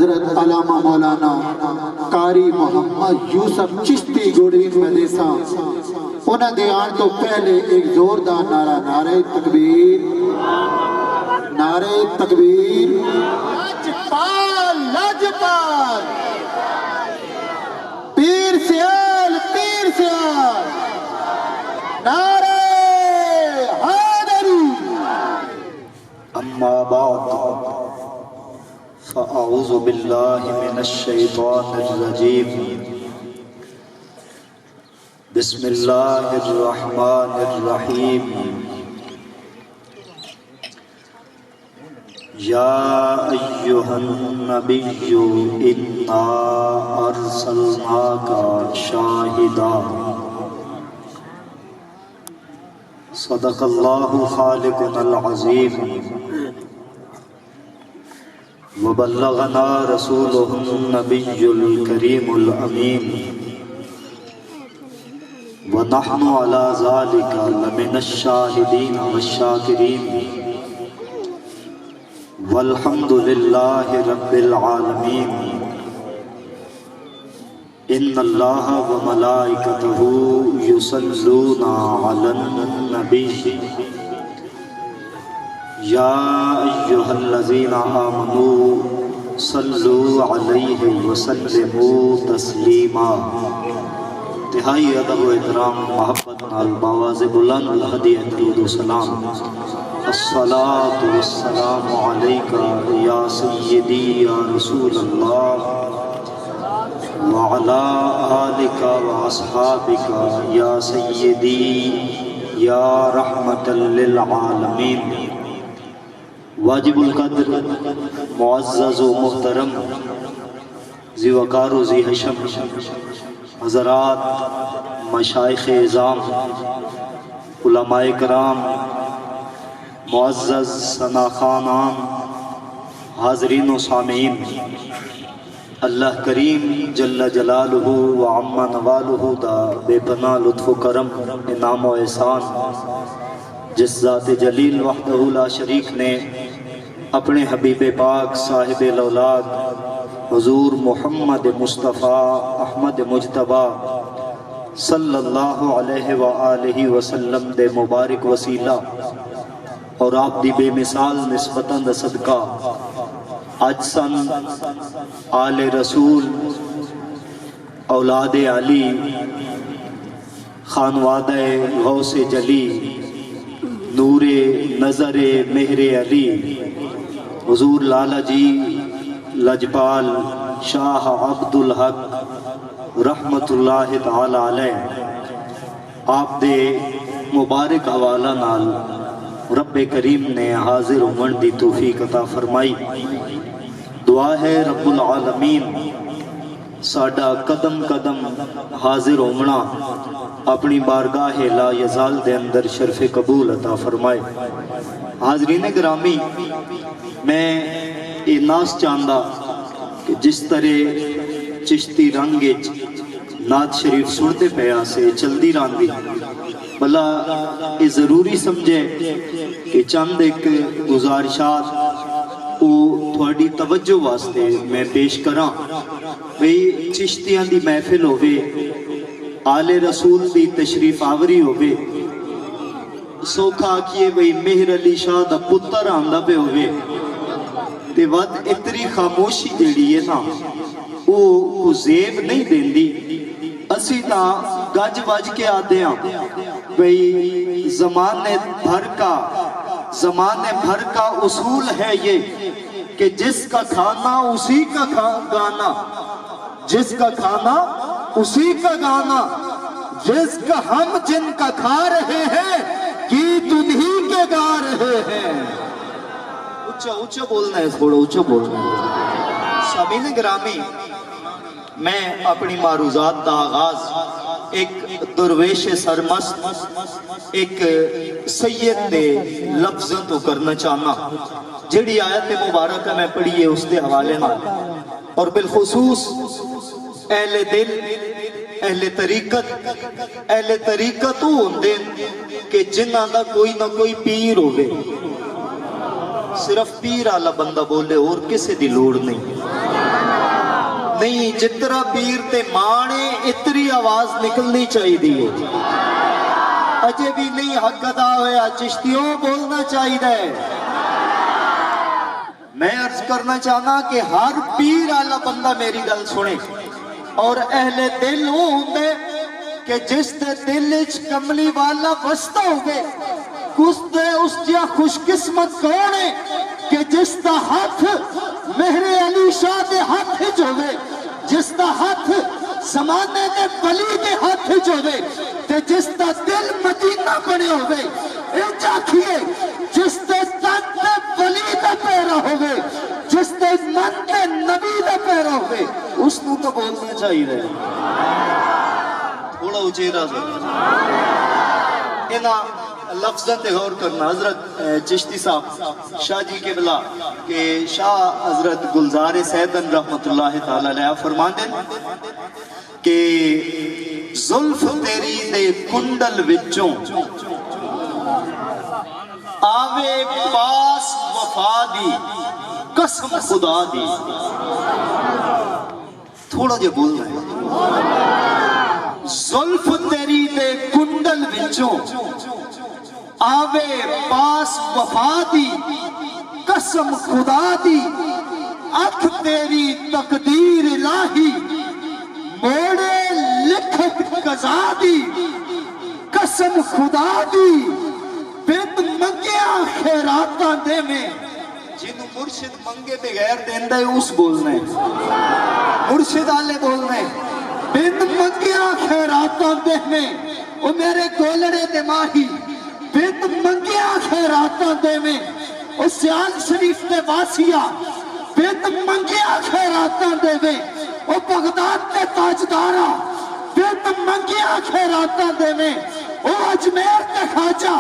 حضرت علامہ مولانا قاری محمد یوسف چشتی گوڑین مدیسہ انہاں دے آن تو پہلے ایک زوردار نعرہ، نعرہ تکبیر، نعرہ تکبیر، لاجپال لاجپال، پیر سیال پیر سیال، نعرہ حیدری۔ اما بعد فاعوذ باللہ من الشیطان الرجیم، بسم اللہ الرحمن الرحیم۔ یا ایہا النبی انا ارسلناک شاہدا، صدق اللہ خالقنا العظیم، وبلغنا رسوله النبي الكريم الأمين، ونحن على ذلك لمن الشاهدين والشاكرين، والحمد لله رب العالمين۔ إن الله وملائكته يصلون على النبي، یا ایہا الذین آمنوا صلوا علیہ وسلموا تسلیما۔ انتہائی ادب و احترام محبت نال باواز بلند ہدیہ درود و سلام۔ الصلاة والسلام علیک یا سیدی یا رسول اللہ، وعلی آلک و اصحابک یا سیدی یا رحمت للعالمین۔ واجب القدر معزز و محترم ذی وقار و ذی حشم حضرات، مشائخ اعظام، علماء کرام، معزز ثناخوانان، حاضرین و سامعین، اللہ کریم جل جلالہ و عم نوالہ دا بے پناہ لطف و کرم، انعام و احسان، جس ذات جلیل وحدہ لا شریک نے اپنے حبیب پاک صاحب الاولاد حضور محمد مصطفیٰ احمد مجتبی صلی اللہ علیہ وآلہ وسلم دے مبارک وسیلہ اور آپ دی بے مثال نسبتاً دا صدقہ اج سن آل رسول، اولاد علی، خانوادہ غوث جلی، نور نظر مہر علی، حضور لالا جی لجپال شاہ عبد الحق رحمت اللہ تعالی علیہ، آپ دے مبارک حوالہ نال رب کریم نے حاضر ہونے دی توفیق عطا فرمائی۔ دعا ہے رب العالمین ساڈا قدم قدم حاضر ہونا اپنی بارگاہ لا یزال دے اندر شرف قبول عطا فرمائے۔ حاضرین گرامی، میں یہ ناس چاہتا کہ جس طرح چشتی رنگ نعت شریف سنتے پیا سے چلدی رہندی، بلا یہ ضروری سمجھے کہ چند ایک گزارشات وہ تھوڑی توجہ واسطے میں پیش کراں۔ بھئی چشتیاں دی محفل ہوئے، آل رسول دی تشریف آوری ہوئے، سوکھا کیے بھئی مہر علی شاہ دا پتر آندہ پہ ہوئے، تے ود اتری خاموشی جیڑی ہے نا وہ زیب نہیں دین دی۔ اسی تا گج وج کے آدھے ہیں بھئی زمانے بھر کا اصول ہے یہ کہ جس کا کھانا اسی کا گانا، جس کا کھانا اسی کا گانا، جس کا ہم جن کا کھا رہے ہیں گیت انہی کے گا رہے ہیں۔ اچھا بولنا ہے، تھوڑا اچھا بولنا ہے۔ سامعین گرامی، میں اپنی معروضات دا آغاز ایک درویش سرمست، ایک سید دے لفظوں تو کرنا چاہنا۔ جڑی آیت مبارکہ میں پڑھی ہے اس دے حوالے نہ، اور بالخصوص اہل دل، اہل طریقت ہوندے کہ جنہاں دا کوئی نہ کوئی پیر ہوئے، صرف پیر والا بندہ بولے اور کسی دی لوڑ نہیں. نہیں جتنا پیر تے مانے اتری آواز نکلنی چاہیے اجے بھی نہیں حق ادا ہویا چشتیوں بولنا چاہیے میں عرض کرنا چاہنا کہ ہر پیر والا بندہ میری گل سنے اور اہل دل وہ ہوندے کہ جس دے دل وچ کملی والا وستا ہوگے اس جا خوش قسمت کون ہے کہ جس دا ہاتھ مہر علی شاہ دے ہاتھ وچ ہوے جس دا ہاتھ زمانے دے ولی دے ہاتھ وچ ہوے تے جس دا دل مدینہ بنے ہوے اے چاکھیے جس دے تن تے ولی دا پیرا ہوے جس دے من تے نبی دا پیرا ہوے اس نو تو بولنا چاہیے تھوڑا اچیرا سے انہاں لفظاں تے غور کرنا حضرت چشتی صاحب شاہ جی کے بلا کہ شاہ حضرت گلزار سیدن رحمت اللہ تعالی علیہ فرماندے کہ زلف تیری دے کنڈل وچوں آوے پاس وفا دی قسم خدا دی تھوڑا جے بول رہے ہیں زلف تیری دے کنڈل وچوں آوے پاس وفا دی قسم خدا دی اکھ تیری تقدیر الہی موڑے لکھت قضا دی قسم خدا دی بند منگیا خیراتاں دے میں جنہوں مرشد منگے بغیر دیندہ ہے اس بولنا ہے مرشد آلے بولنا ہے بند منگیا خیراتاں دے میں وہ میرے گولڑے دے ماہی بند منگیا خیراتاں دے میں وہ سیال شریف دے واسیہ بند منگیا خیراتاں دے میں وہ بغداد دے تاجدارہ بند منگیا خیراتاں دے میں وہ اجمیر دے خواجہ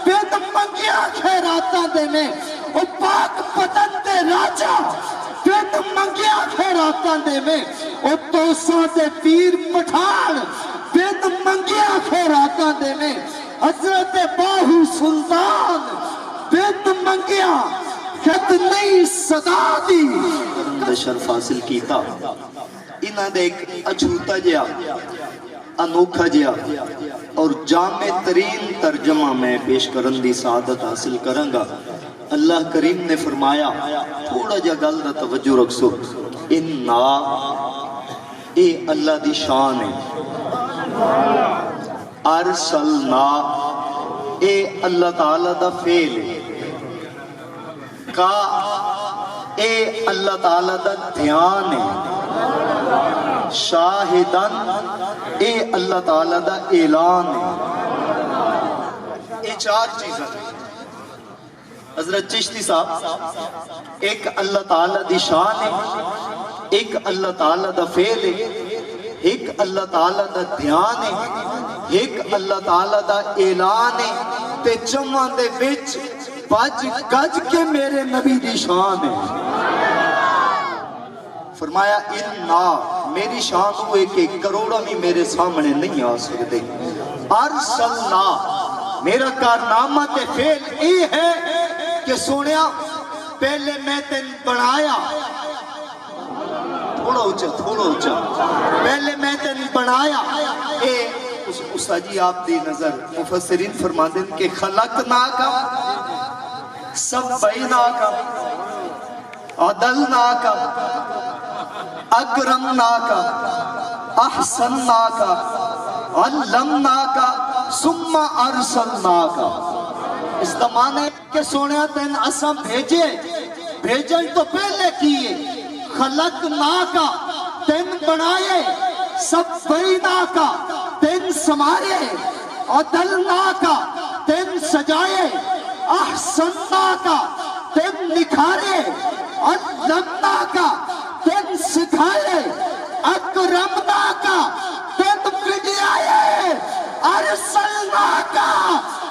بند منگیا خیراتاں دے میں وہ پاک پتن دے راجہ بند منگیا خیراتاں دے میں وہ توساں دے پیر پٹھان بند منگیا خیراتاں دے میں حضرت باہو سلطان بند منگیا خط نہیں صدا دی شرف حاصل کیتا انہاں دے ایک اچھوتا جیا انوکھا جیا اور جامع ترین ترجمہ میں پیش کرن دی سعادت حاصل کروں گا اللہ کریم نے فرمایا تھوڑا جا گل دا توجہ رکھسو انا اے اللہ دی شان ہے ارسلنا اے اللہ تعالیٰ دا فعل ہے کا اے اللہ تعالیٰ دا دھیان ہے شاہدن اے اللہ تعالیٰ دا اعلان ہے یہ چار چیزیں حضرت چشتی صاحب ایک اللہ تعالیٰ دی شان ہے ایک اللہ تعالیٰ دا فعل ہے ایک اللہ تعالیٰ دا دھیان ہے ایک اللہ تعالیٰ دا اعلان ہے تے چمہ دے بچ بج گج کے میرے نبی دی شان ہے فرمایا انا میری شان ہوئے کہ کروڑا بھی میرے سامنے نہیں آ سکتے ارسلنا میرا کارنامہ تے فعل اے ہے کہ سونیا پہلے میں تین بنایا تھوڑا اونچا پہلے میں تین بنایا اے استاد جی آپ دی نظر مفسرین فرما دیں کہ خلقناکا سبیناکا عدلناکا اکرمناکا احسنناکا علمناکا ثم ارسلناکا اس زمانے کے سونے تین اسم بھیجن تو پہلے کیے خلقناکا تین بنائے سبیناکا تین سمارے عدلناکا تین سجائے احسنناکا تین نکھارے علمناکا تین سکھائے اکرمناکا تین بڑھائے ارسلناکا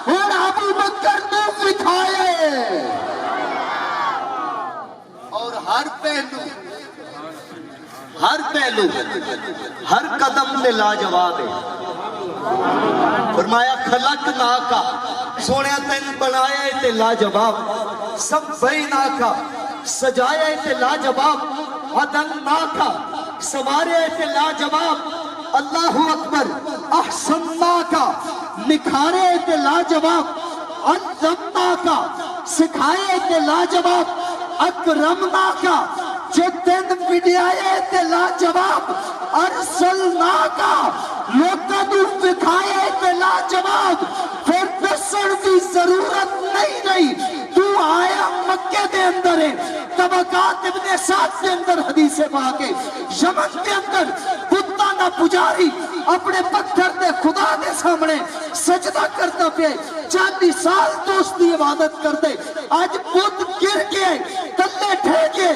اور ابو بکر نے دکھائے اور ہر پہلو ہر قدم نے لاجواب ہے فرمایا خلقناکا سونے تین بنایا تے لاجواب سبیناکا سجایا تے لاجواب عدلناکا سوارے تھے لاجواب اللہ اکبر احسننا کا نکھارے تھے لاجواب علمنا کا سکھائے تھے لاجواب اکرمنا کا جتن وڈیائے تے لاجواب ارسلنا کا لوکاں نوں وکھائے تے لاجواب پھر دسن دی ضرورت نہیں رہی تو آیا مکے دے اندر ہے طبقات ابن سعد دے اندر حدیث پاک ہے یمن دے اندر بتاں دا پجاری اپنے پتھر دے خدا دے سامنے سجدہ کرتا پہ 40 سال تو اس کی عبادت کرتے آج بت گر کے تلے ٹھیکے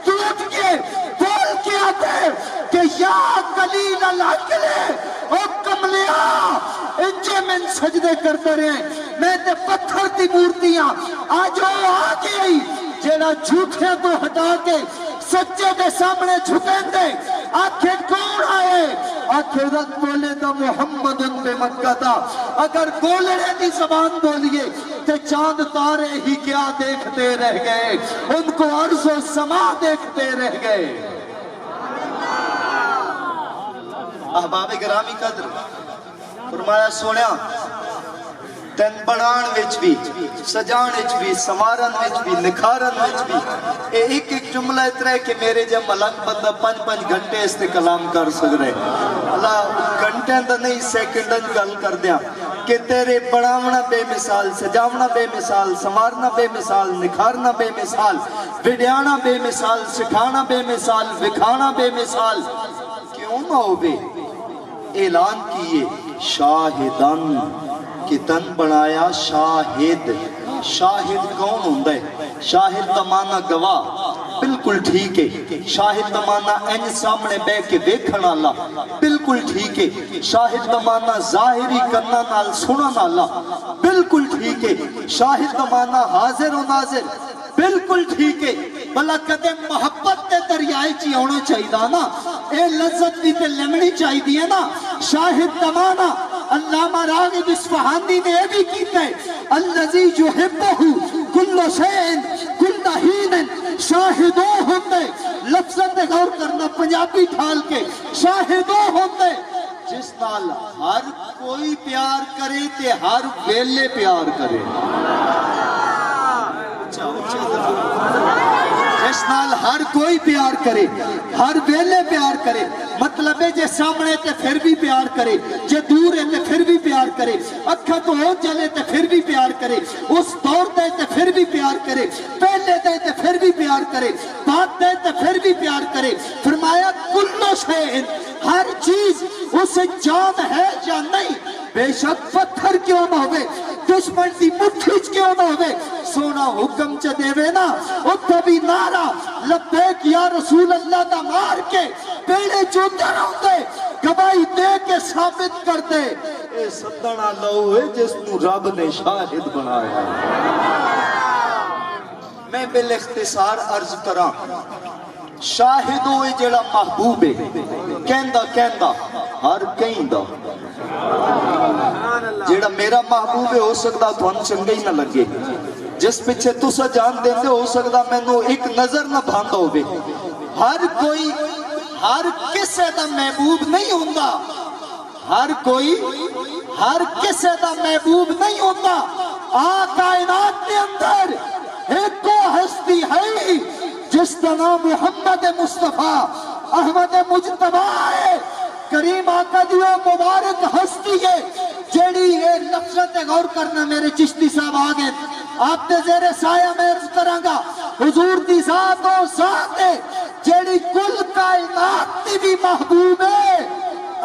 ٹوٹ کے بول کے آتے کہ یا قلیل العقل او کملیا انجے میں سجدے کرتے رہے میں تے پتھر دی مورتیاں آج وہ آ گئی جیڑا جھوٹے تو ہٹا کے سچے دے سامنے جھکیں دے آنکھیں کون آئے آنکھیں رکھ بولے دا محمد ان پہ مکہ تھا اگر گولڑے دی زبان بولیے تو چاند تارے ہی کیا دیکھتے رہ گئے ان کو عرض و سما دیکھتے رہ گئے احباب گرامی قدر فرمایا سونیا تن بڑھان وچ بھی سجان وچ بھی سمارن وچ بھی نکھارن وچ بھی اے ایک ایک جملہ اترا ہے کہ میرے جب ملک بندہ 5-5 گھنٹے اس تے کلام کر سک رہے اللہ گھنٹے دا نہیں سیکنڈن گل کر دیا کہ تیرے بڑھاونا بے مثال سجاونا بے مثال سمارنا بے مثال نکھارنا بے مثال وڈیانا بے مثال سکھانا بے مثال وکھانا بے مثال کیوں نہ ہو بے اعلان کیے شاہدن کہ تن بنایا شاہد شاہد کون ہوندہ ہے شاہد تمانا گواہ بالکل ٹھیک ہے شاہد تمانا این سامنے بے کے دیکھن اللہ بالکل ٹھیک ہے شاہد تمانا ظاہری کرنا نال سنن اللہ بالکل ٹھیک ہے شاہد تمانا حاضر و ناظر بالکل ٹھیک ہے بلا کدے محبت تے دریائے چی ہونا چاہیے نا اے لذت بھی تے لمنی چاہیے نا شاہد تمانا علامہ راغب اصفہانی نے بھی کیتا ہے الذی یحبہ کل شیء کل حین شاہدو ہوندے لفظت غور کرنا پنجابی ٹھال کے شاہدو ہوندے جس نال ہر کوئی پیار کرے تے ہر ویلے پیار کرے جس نال ہر کوئی پیار کرے ہر ویلے پیار کرے مطلب ہے جے سامنے تے پھر بھی پیار کرے جے دور ہے تے پھر بھی پیار کرے اکھا تو ہو جلے تے پھر بھی پیار کرے اس دور دے تے پھر بھی پیار کرے پہلے دے تے پھر بھی پیار کرے بات دے تے پھر بھی پیار کرے فرمایا کلو شیء ہر چیز اسے جان ہے یا نہیں بے شک پتھر کیوں نہ ہوئے دشمن دی مٹھیچ کیوں نہ ہوئے سونا حکم چا دے نا اتبی نارا لبیک یا رسول اللہ دا مار کے پیڑے چوندر ہوندے گواہی دے کے ثابت کر دے اے صدنا لہو ہے جس نو رب نے شاہد بنایا میں بالاختصار عرض کراں شاہد ہوئے جڑا محبوب ہے کہندہ ہر کہندہ جڑا میرا محبوب ہے ہو سکتا تو ہم چنگے ہی نہ لگے جس پچھے تسا جان دیتے ہو سکتا میں نو ایک نظر نہ بھاندا ہوئے ہر کوئی ہر کسے دا محبوب نہیں ہوندہ ہر کوئی ہر کسے دا محبوب نہیں ہوندہ کائنات کے اندر ایک کو ہستی ہے جس کا نام محمد مصطفیٰ احمد مجتبہ ہے کریم آقا دیو مبارک ہستی ہے جیڑی یہ لفظت غور کرنا میرے چشتی صاحب آگے آپ تے زیر سایہ میں عرض کرانگا حضور دی ذات و ذات ہے جیڑی کل کائنات دی بھی محبوب ہے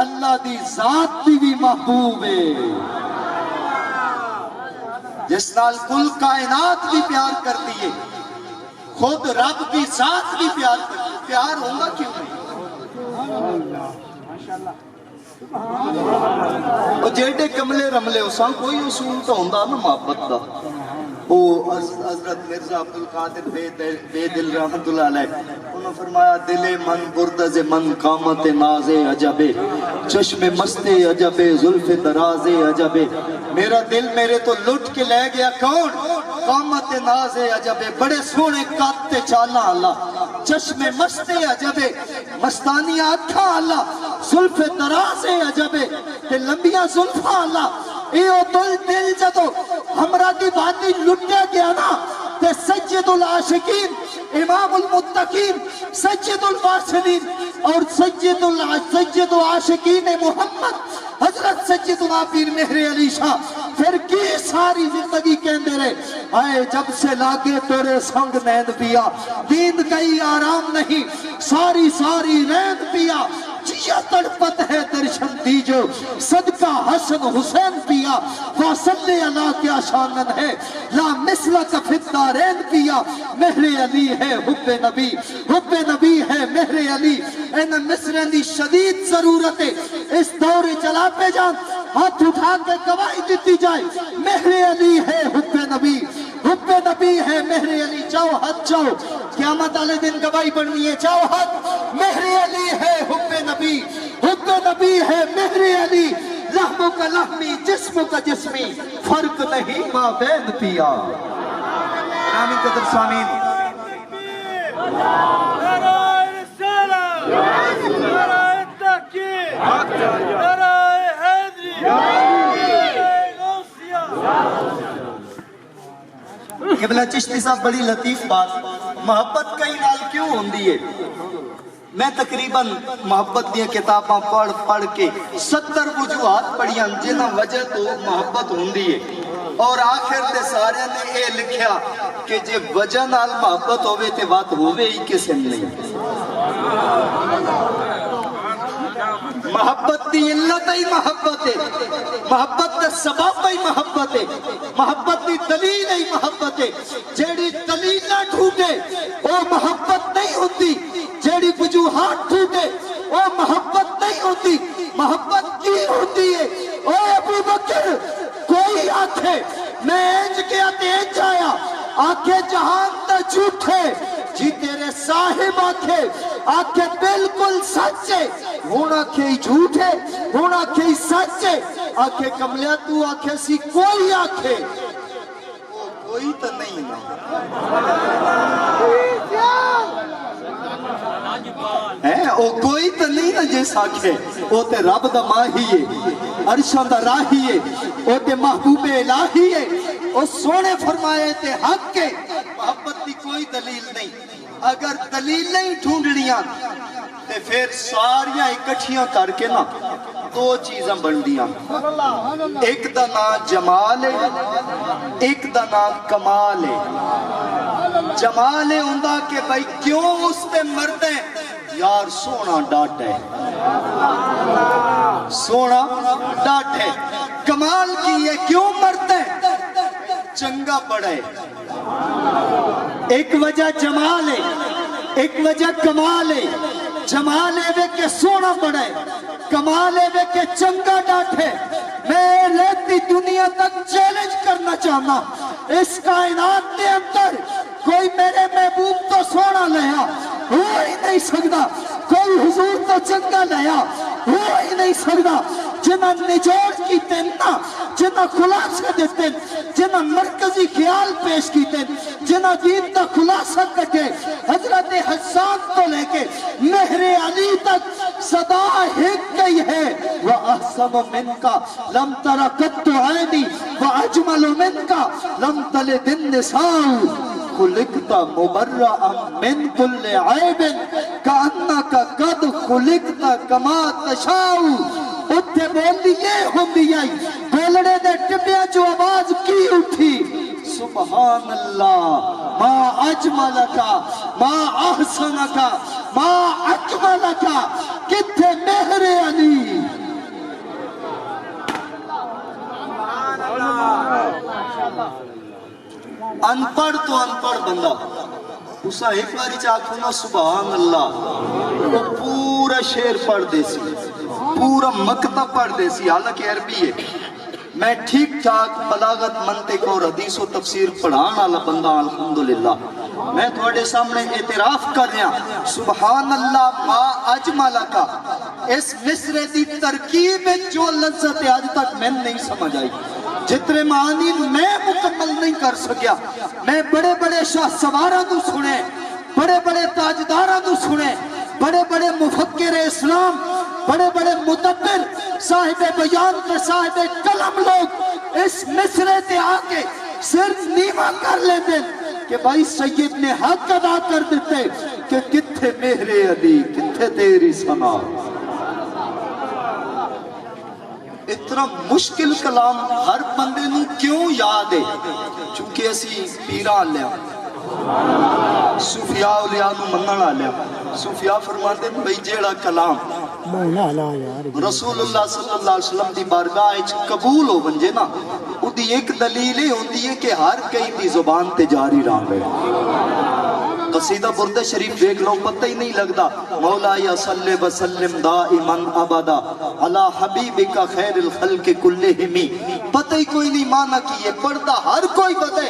اللہ دی ذات دی بھی محبوب ہے جس نال کل کائنات بھی پیار کر دیئے خود رب کی ذات بھی پیار کر دیئے پیار ہوگا کیوں نہیں اور جیڑے کملے رملے اساں کوئی اصول تو ہوندہ نا محبت دا وہ حضرت مرزا عبدالقادر بے دل رحمت اللہ علیہ انہوں نے فرمایا دل من بردز من قامت ناز عجبے چشم مست عجبے زلف دراز عجبے میرا دل میرے تو لٹ کے لے گیا کون قامت ناز عجبے بڑے سونے کاتے چالا اللہ چشمے مستے عجبے مستانیاں اکھاں اللہ زلف دراز عجبے تے لمبیاں زلفاں اللہ ایو دل جدو ہمرا دی باتی لٹے گیا نا تے سید العاشقین امام المتقین سید الواصلین اور سید العاشقین محمد حضرت سیدنا پیر مہر علی شاہ پھر کی ساری زندگی کہندے رہے آئے جب سے لاگے تیرے سنگ نیند پیا نیند کئی آرام نہیں ساری نیند پیا جیا تڑپت ہے درشن دیجو صدقہ حسن حسین پیا فاصلِ اللہ کیا شانن ہے لا مثل کا فدارین پیا مہر علی ہے حب نبی ہے مہر علی این مصرین دی شدید ضرورت ہے اس دور چلا پہ جان ہاتھ اٹھا کے گواہی دیتی جائے مہر علی ہے حب نبی ہے مہر علی چاہو ہاتھ چاہو قیامت والے دن گواہی بننی ہے چاہو ہاتھ مہر علی ہے حب نبی ہے مہر علی لحموں کا لحمی جسموں کا جسمی فرق نہیں ماں بین پیا آمین قدر سامین قبلہ چشتی صاحب بڑی لطیف بات محبت کئی نال کیوں ہوندی ہے میں تقریباً محبت دیا کتاباں پڑھ کے 70 وجوہات پڑھیاں جنہاں وجہ تو محبت ہوندی ہے اور آخر تے سارے نے اے لکھیا کہ جے وجہ نال محبت ہوئے تے بات ہوئے ہی کسے نہیں محبت دی علت ہی محبت ہے محبت دا سبب ہی محبت ہے محبت دی دلیل ہی محبت ہے جیڑی دلیل نہ ٹھوٹے وہ محبت نہیں ہوتی جیڑی وجوہات ٹھوٹے وہ محبت نہیں ہوتی محبت کی ہوتی ہے اے ابو بکر کوئی آنکھے میں اینج کیا تینج آیا آنکھے جہان تا جھوٹے جی تیرے صاحب آنکھے بالکل سچے ہونا کھئی جھوٹے ہونا کھئی سچے آنکھے کملیا تو آنکھے سی کوئی آنکھے کوئی تو نہیں او کوئی تو نہیں نا جیس آنکھے او تے رب دا ماہی ہے عرشان دا راہی ہے او تے محبوب الہی ہے او سونے فرمائے تے حق کے محبت دی کوئی دلیل نہیں اگر دلیل نہیں ڈھونڈنیاں تے پھر ساریاں اکٹھیاں کر کے نا دو چیزاں بن دیاں ایک دا نام جمال ہے ایک دا نام کمال ہے جمال ہے ہوندہ کہ بھائی کیوں اس پہ مردے یار سونا ڈاٹ ہے سونا ڈاٹ ہے کمال کی ہے کیوں مردے چنگا پڑے ایک وجہ جمال ہے ایک وجہ کمال ہے جمال ہے وہ کہ سونا پڑے کمال ہے وہ کہ چنگا ڈاٹھے میں لیتی دنیا تک چیلنج کرنا چاہنا اس کائنات کے اندر کوئی میرے محبوب تو سونا لیا ہو ہی نہیں سکتا کوئی حضور تو چنگا لیا ہو ہی نہیں سکتا جنہ نجوڑ کی تنہ جنہ خلاصہ دیتے جنہ مرکزی خیال پیش کیتے جنہ دین کا خلاصہ کٹے حضرت حسان تو لے کے مہر علی تک صدا ہک گئی ہے وَأَحْسَنُ مِنْكَ لَمْ تَرَ قَطُّ عَيْنِي وَأَجْمَلُ مِنْكَ لَمْ تَلِدِ النِّسَاءُ خُلِقْتَ مُبَرَّأً مِنْ كُلِّ عَيْبٍ كَأَنَّكَ قَدْ خُلِقْتَ كَمَا تَشَاءُ اتھے بولی یہ ہوندی آئی بولڑے دے ٹپیاں جو آواز کی اٹھی سبحان اللہ ما اجملکا ما احسنکا ما اکملکا کتھے مہر علی انپڑھ تو انپڑھ بندہ اسا ایک باری چاکھو نا سبحان اللہ وہ پورا شعر پڑھ دے سی پورا مکتب پڑھ دے سی حالانکہ عربی ہے میں ٹھیک ٹھاک بلاغت منطق اور حدیث و تفسیر پڑھان والا بندہ الحمدللہ میں تھوڑے سامنے اعتراف کر رہا سبحان اللہ ما اجملکا اس مصرے دی ترکیب جو لذت آج تک میں نہیں سمجھ آئی جتنے معانی میں مکمل نہیں کر سکیا، میں بڑے بڑے شاہ سواراں تو سنے، بڑے بڑے تاجداراں تو سنے، بڑے بڑے مفکر اسلام، بڑے بڑے مدبر صاحب بیان کے صاحب کلم لوگ اس مصرے تے آ کے سر نیواں کر لیتے کہ بھائی سید نے حق ادا کر دیتے کہ کتھے میرے علی کتھے تیری ثنا۔ اتنا مشکل کلام ہر بندے نو کیوں یاد ہے؟ چونکہ اسی پیران لیا صوفیاء اولیاء نو منن والے، صوفیاء فرماتے ہیں بھئی جیڑا کلام رسول اللہ صلی اللہ علیہ وسلم دی بارگاہ وچ قبول ہو ونجے نا، اودی ایک دلیل یہ ہوندی ہے کہ ہر کئی دی زبان تے جاری رہے۔ قصیدہ بردہ شریف دیکھ لو، پتہ ہی نہیں لگتا مولا یا صلی وسلم دائما ابدا علی حبیبک خیر الخلق کلہم، پتہ ہی کوئی نہیں معنی کی یہ پڑھتا ہر کوئی پتہ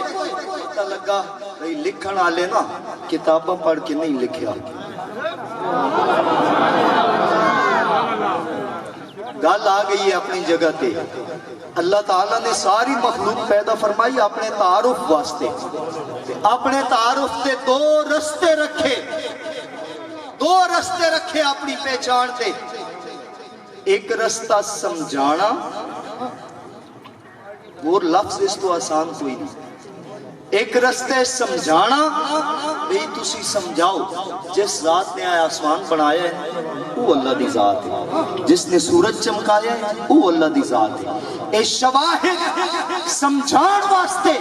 پتہ لگا بھئی لکھن والے نا کتاباں پڑھ کے نہیں لکھیا۔ گل آ گئی ہے اپنی جگہ تے، اللہ تعالیٰ نے ساری مخلوق پیدا فرمائی اپنے تعارف واسطے، اپنے تعارف تے دو رستے رکھے اپنی پہچان تے، ایک رستہ سمجھانا، وہ لفظ اس تو آسان کوئی نہیں، ایک رستے سمجھانا بھی تسی سمجھاؤ جس ذات نے آسمان بنایا ہے وہ اللہ دی ذات ہے، جس نے سورج چمکایا ہے وہ اللہ دی ذات ہے، اے شواہد سمجھان واسطے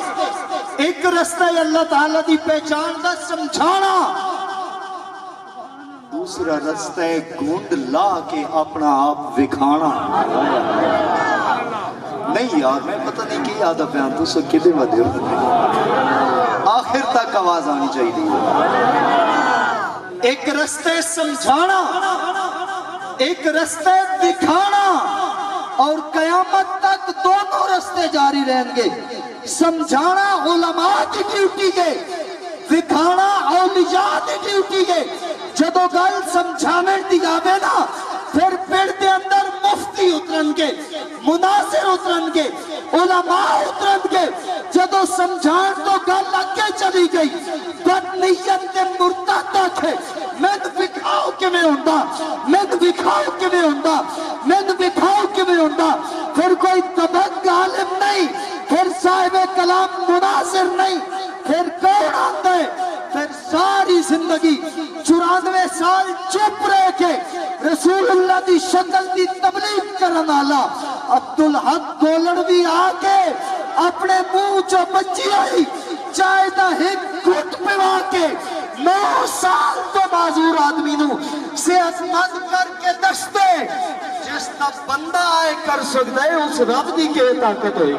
ایک رستہ ہے اللہ تعالیٰ دی پہچان دا سمجھانا، دوسرا رستہ ہے گھونڈ لا کے اپنا آپ وکھانا۔ نہیں یار میں پتہ نہیں کی یاد پیان تو سو کدے ودے ہو، آخر تک آواز آنی چاہیے۔ ایک رستے سمجھانا، ایک رستے دکھانا، اور قیامت تک دونوں رستے جاری رہیں گے۔ سمجھانا علماء کی ڈیوٹی ہے، دکھانا اولیاء کی ڈیوٹی ہے۔ جدو گل سمجھانے دی آوے نا پھر پیڑ دے اندر مفتی اترن گے، مناظر اترن گے، علماء اترن گے۔ جدو سمجھان تو گل اگے چلی گئی، بد نیت تے مرتد تھے، میں دکھاؤ کہ میں ہوندا، میں دکھاؤ کہ میں ہوندا، میں دکھاؤ کہ میں ہوندا، پھر کوئی تبق عالم نہیں، پھر صاحب کلام مناظر نہیں، پھر کون آتا ہے؟ پھر ساری زندگی 94 سال چپ رہ کے رسول اللہ دی شکل دی تبلیغ کرن والا عبدالحق گولڑ بھی آ کے اپنے منہ چو بچی آئی چائے دا ایک گھٹ پوا کے 9 سال تو معذور آدمی نو صحت مند کر کے دستے جس دا بندہ آئے کر سکتا ہے اس رب دی کے طاقت ہوئی۔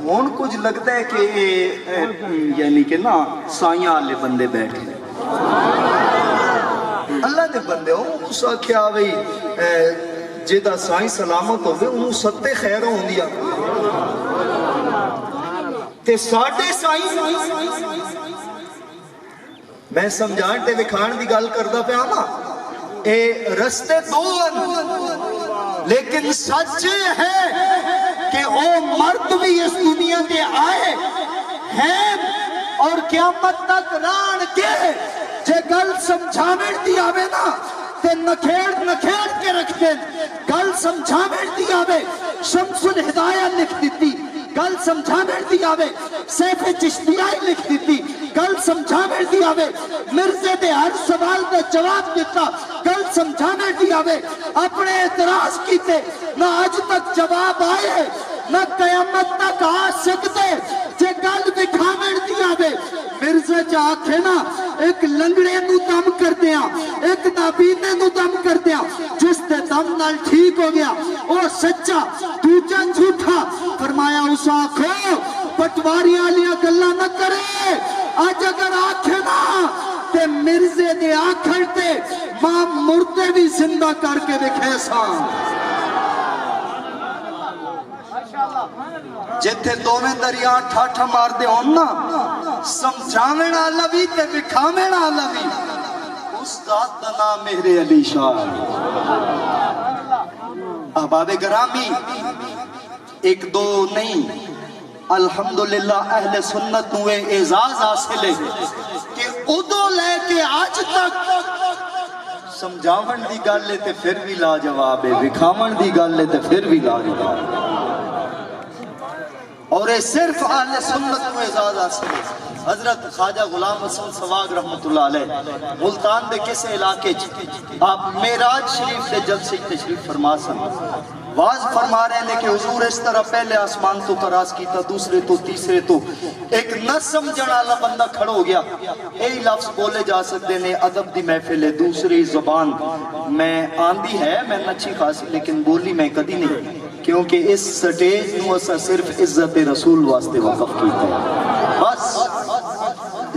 ہون کچھ لگتا ہے کہ یعنی کہ نا سائیاں آلے بندے بیٹھے اللہ دے بندے ہوں اس آکھیا بھئی جیدہ سائیں سلامت ہوئے انہوں ستے خیر ہوں دیا تے ساڑھے سائیں میں سمجھان تے وکھان دی گال کردہ پہ آنا اے رستے دو لیکن سچ ہے کہ وہ مرد بھی اس دنیا کے آئے ہیں اور قیامت تک ران کے جے گل سمجھاویں دی آوے نا تے نکھیڑ کے رکھ دیں گل سمجھاویں دی آوے شمس الہدایہ لکھ دیتی گل سمجھاویں دی آوے سیف چشتیائی لکھ دیتی گل سمجھاویں دی آوے مرزے دے ہر سوال دے جواب دیتا گل سمجھاویں دی آوے اپنے اعتراض کیتے نہ آج تک جواب آئے نہ قیامت تک آ سکتے جے گل دکھاویں دی آوے مرزے جا آکھے نا ایک لنگڑے نو دم کر دیا ایک نابینے نو دم کر دیا جس تے دم نال ٹھیک ہو گیا او سچا دوجا جھوٹا فرمایا اس آنکھو پٹواری والیاں گلاں نہ کرے اج اگر آکھے نا تے مرزے دے آکھن تے ماں مردے بھی زندہ کر کے دکھے ساں جتھے دوویں دریا ٹھاٹھا مار دے ہون نا سمجھاویں والا بھی تے وکھاویں والا بھی اس ذات دا نام میرے علی شاہ احباب گرامی ایک دو نہیں الحمدللہ اہل سنت ہوئے اعزاز حاصل ہے کہ ادو لے کے آج تک سمجھاون دی گل ہے تے پھر بھی لاجواب ہے وکھاون دی گل ہے تے پھر بھی لاجواب ہے اور یہ صرف اہل سنت کو اعزاز حاصل ہے حضرت خواجہ غلام حسن سواگ رحمت اللہ علیہ ملتان دے کسے علاقے آپ معراج شریف دے جلسے تشریف فرما سن واز فرما رہے ہیں کہ حضور اس طرح پہلے آسمان تو کراس کیتا دوسرے تو تیسرے تو ایک نہ سمجھن والا بندہ کھڑا ہو گیا یہی لفظ بولے جا سکتے ہیں ادب دی محفل ہے دوسری زبان میں آندھی ہے میں اچھی خاصی لیکن بولی میں کدی نہیں کیونکہ اس سٹیج نو اسا صرف عزت رسول واسطے وقف کیتا ہے بس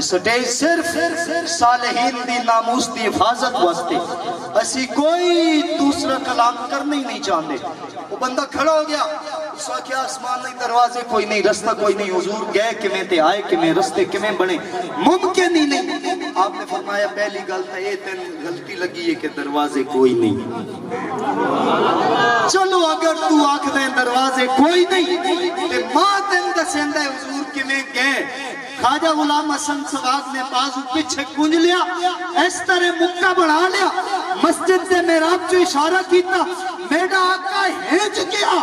سٹیج صرف صالحین دی ناموس دی حفاظت واسطے اسی کوئی دوسرا کلام کرنا ہی نہیں چاہتے وہ بندہ کھڑا ہو گیا اس کا کیا آسمان نہیں دروازے کوئی نہیں رستہ کوئی نہیں حضور گئے کمیں تے آئے کمیں رستے کمیں بنے ممکن ہی نہیں آپ نے فرمایا پہلی غلط ہے یہ تین غلطی لگی ہے کہ دروازے کوئی نہیں چلو اگر تو آکھ دیں دروازے کوئی نہیں تے ماں تین دسندہ ہے حضور کمیں گئے خواجہ غلام حسن سواگ نے بازو پیچھے کنج لیا اس طرح مکہ بڑھا لیا مسجد سے محراب جو اشارہ کیتا میرا آقا ہینچ گیا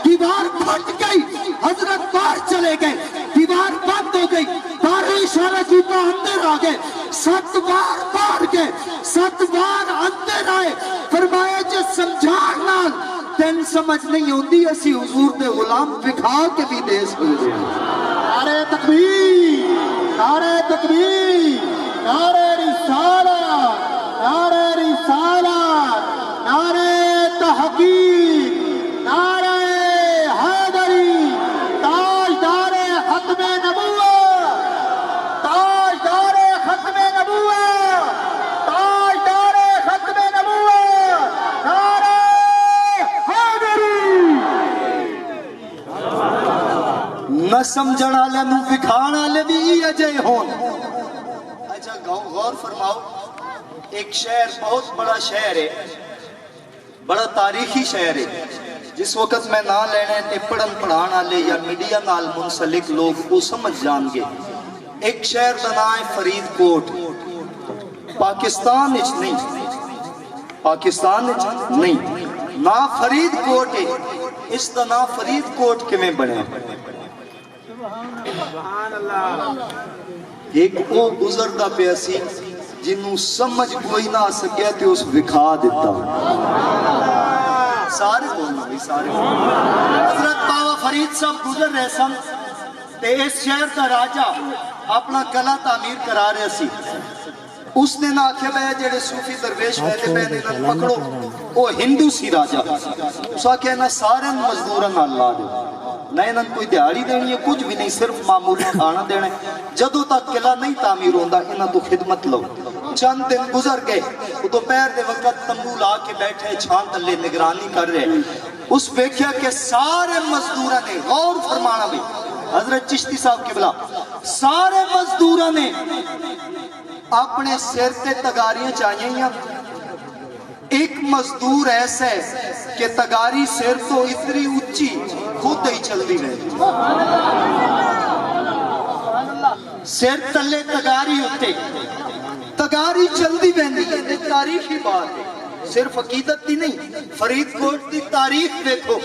دیوار پھٹ گئی حضرت باہر چلے گئے دیوار بند ہو گئی باہر اشارہ کیتا اندر آ گئے 7 بار باہر گئے 7 بار اندر آئے فرمایا جو سمجھان نال تین سمجھ نہیں ہوندی اسی حضور دے غلام بکھا کے بھی دیس ہو گئے نعرہ تکبیر نعرہ تکبیر نعرہ رسالت نعرہ رسالت نعرہ تحقیق نعرہ حیدری تاجدار ختم نبوت تاجدار ختم نبوت تاجدار ختم نبوت نعرہ حیدری نہ سمجھن والے نوں وکھاون والے بھی اجے ہون اچھا غور فرماؤ ایک شہر بہت بڑا شہر ہے بڑا تاریخی شہر ہے جس وقت میں نہ لینے تے پڑھن پڑھان والے یا میڈیا نال منسلک لوگ وہ سمجھ جان گے ایک شہر دا نام ہے فرید کوٹ پاکستان وچ نہیں پاکستان وچ نہیں نا فرید کوٹ ہے اس دا نام فرید کوٹ کیویں بنیا ایک وہ گزردا پیا سی جنوں سمجھ کوئی نہ آ سکیا تے اس وکھا دیتا سارے بولنا بھی سارے حضرت بابا فرید صاحب گزر رہے سن تے اس شہر کا راجہ اپنا قلعہ تعمیر کرا رہے سی اس نے نہ آکھے بھائی جڑے صوفی درویش ویلے پہنے نہ پکڑو وہ ہندو سی راجہ اس آکھے نہ سارے مزدورن اللہ دے نہ انہاں کوئی دیہاڑی دینی ہے کچھ بھی نہیں صرف معمولی کھانا دینا ہے جدوں تک قلعہ نہیں تعمیر ہوندا انہاں تو خدمت لو چند دن گزر گئے وہ دوپہر دے وقت تمبو لا کے بیٹھے چھان تلے نگرانی کر رہے اس ویکھیا کہ سارے مزدوراں نے غور فرمانا بھی حضرت چشتی صاحب قبلہ سارے مزدوراں نے اپنے سر تے تگاریاں چاہیے ایک مزدور ایسا ہے کہ تگاری سر تو اتنی اونچی خود ہی چل دی رہے سر تلے تگاری ہوتے تگاری چل دی بہنی ہے تاریخی بات ہے صرف عقیدت دی نہیں فرید کوٹ دی تاریخ دیکھو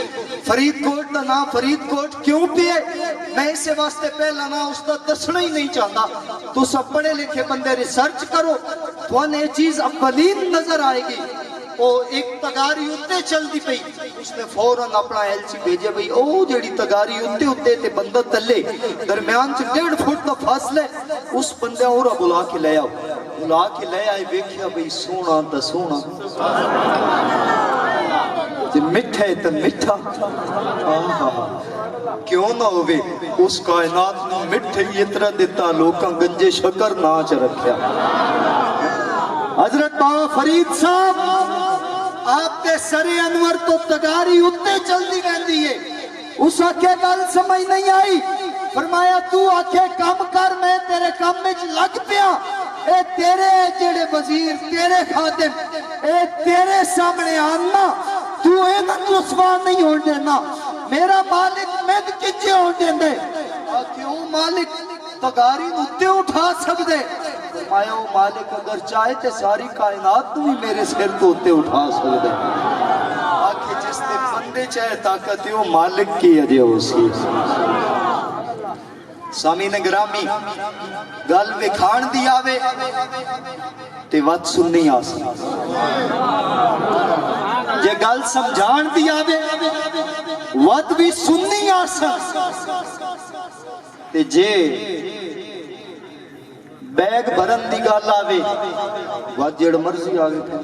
فرید کوٹ دا نام فرید کوٹ کیوں پہ ہے میں اسے واسطے پہلا نام اس دا دسنا ہی نہیں چاہتا تو سب پڑھے لکھے بندے ریسرچ کرو تو انہیں چیز اولین نظر آئے گی وہ ایک تگاری اتے چل دی پئی اس نے فوراں اپنا ایل سی بھیجے بھئی او جڑی تگاری اتے اتے تے بندہ تلے درمیان سے 1.5 فٹ دا فاصلہ اس بندے اور بلا کے لے آؤ بلا کے لے آئے ویکھیا بھئی سونا تا سونا تے مٹھے تے مٹھا کیوں نہ ہوئے اس کائنات نو مٹھے اترا دیتا لوکاں گنجے شکر ناچ رکھیا حضرت بابا فرید صاحب آپ تے سر انور تو تگاری اتے چلتی رہتی ہے اس آکھے گل سمجھ نہیں آئی فرمایا تو آکھے کام کر میں تیرے کام میں لگ پیا اے تیرے جڑے وزیر تیرے خادم اے تیرے سامنے آنا تو اینا رسوا نہیں ہون دینا میرا مالک میں کچھے ہون دیندے کیوں مالک تگاری نتے اٹھا سکدے فرمایا وہ مالک اگر چاہے تے ساری کائنات تو بھی میرے سر کو اتے اٹھا سکدے آکھے جس نے بندے چاہے طاقت ہے وہ مالک کی اجے ہو سی سامین گرامی گل وکھان دی آوے تے وقت سننی آسا جے گل سمجھان دی آوے وقت بھی سننی آسا تے جے بیگ بھرن دی گل آوے وقت جڑ مرضی آوے تھے